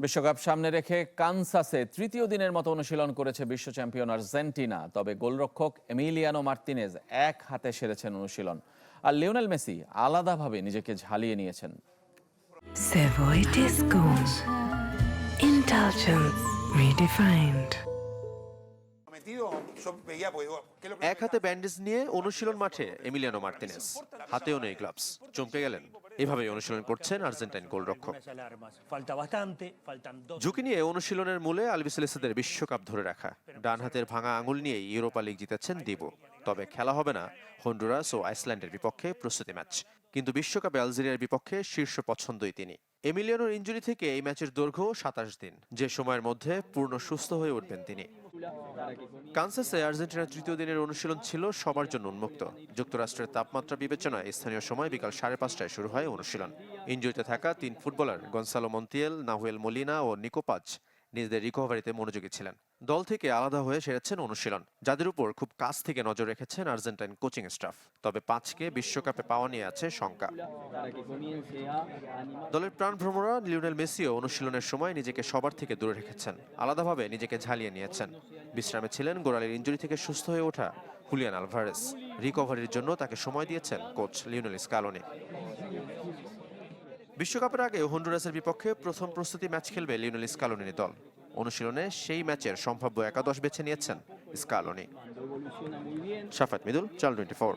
বিশ্বকাপ সামনে রেখে কানসাসে তৃতীয় দিনের মতো অনুশীলন করেছে বিশ্ব চ্যাম্পিয়ন আর্জেন্টিনা। তবে গোলরক্ষক এমিলিয়ানো মার্তিনেজ এক হাতে সেরেছেন অনুশীলন, আর লিওনেল মেসি আলাদাভাবে নিজেকে ঝালিয়ে নিয়েছেন। Savoy Discoon. Indulgence redefined. এক হাতে ব্যান্ডেজ নিয়ে অনুশীলন মাঠে এমিলিয়ানো মার্তিনেজ, হাতেও নেই গ্লাভস। চমকে গেলেন। এভাবেই অনুশীলন করছেন আর্জেন্টাইন গোলরক্ষক। ঝুঁকি নিয়ে অনুশীলনের মূলে আলবিসেলেস্তেদের বিশ্বকাপ ধরে রাখা। ডান হাতের ভাঙা আঙুল নিয়ে ইউরোপা লিগ জিতেছেন দিবো। তবে খেলা হবে না হন্ডুরাস ও আইসল্যান্ডের বিপক্ষে প্রস্তুতি ম্যাচ। কিন্তু বিশ্বকাপে আলজেরিয়ার বিপক্ষে শীর্ষ পছন্দই তিনি। এমিলিয়ানোর ইনজুরি থেকে এই ম্যাচের দৈর্ঘ্য 27 দিন, যে সময়ের মধ্যে পূর্ণ সুস্থ হয়ে উঠবেন তিনি। কানসাসে আর্জেন্টিনার তৃতীয় দিনের অনুশীলন ছিল সবার জন্য উন্মুক্ত। যুক্তরাষ্ট্রের তাপমাত্রা বিবেচনায় স্থানীয় সময় বিকাল 5:30টায় শুরু হয় অনুশীলন। ইনজুরিতে থাকা 3 footballer Gonzalo Montiel, Nahuel Molina ও নিকো পাজ নিজেদের রিকভারিতে মনোযোগী ছিলেন। দল থেকে আলাদা হয়ে সেরেছেন অনুশীলন, যাদের উপর খুব কাছ থেকে নজর রেখেছেন আর্জেন্টাইন কোচিং স্টাফ। তবে পাঁচকে বিশ্বকাপে পাওয়া নিয়ে আছে শঙ্কা। দলের প্রাণভ্রমরা লিওনেল মেসিও অনুশীলনের সময় নিজেকে সবার থেকে দূরে রেখেছেন, আলাদাভাবে নিজেকে ঝালিয়ে নিয়েছেন। বিশ্রামে ছিলেন গোড়ালির ইনজুরি থেকে সুস্থ হয়ে ওঠা হুলিয়ান আলভারেস। রিকভারির জন্য তাকে সময় দিয়েছেন কোচ লিওনেল স্কালোনি। বিশ্বকাপের আগে হন্ডুরাসের বিপক্ষে প্রথম প্রস্তুতি ম্যাচ খেলবে লিওনেল স্কালোনির দল। অনুশীলনে সেই ম্যাচের সম্ভাব্য একাদশ বেছে নিয়েছেন স্কালোনি। শাফাত মিদুল, চ্যানেল 24।